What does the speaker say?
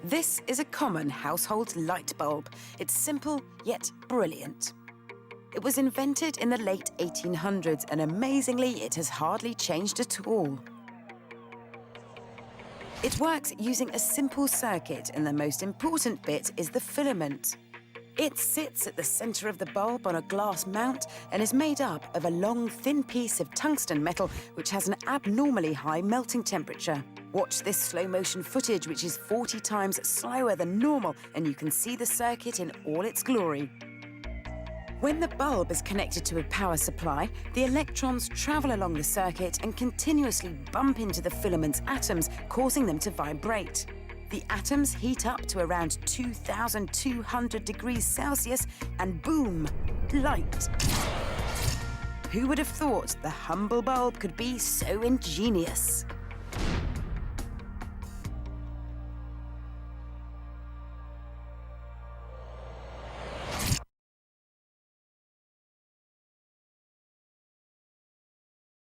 This is a common household light bulb. It's simple yet brilliant. It was invented in the late 1800s, and amazingly, it has hardly changed at all. It works using a simple circuit, and the most important bit is the filament. It sits at the center of the bulb on a glass mount and is made up of a long, thin piece of tungsten metal which has an abnormally high melting temperature. Watch this slow-motion footage, which is 40 times slower than normal, and you can see the circuit in all its glory. When the bulb is connected to a power supply, the electrons travel along the circuit and continuously bump into the filament's atoms, causing them to vibrate. The atoms heat up to around 2,200 degrees Celsius, and boom, light. Who would have thought the humble bulb could be so ingenious?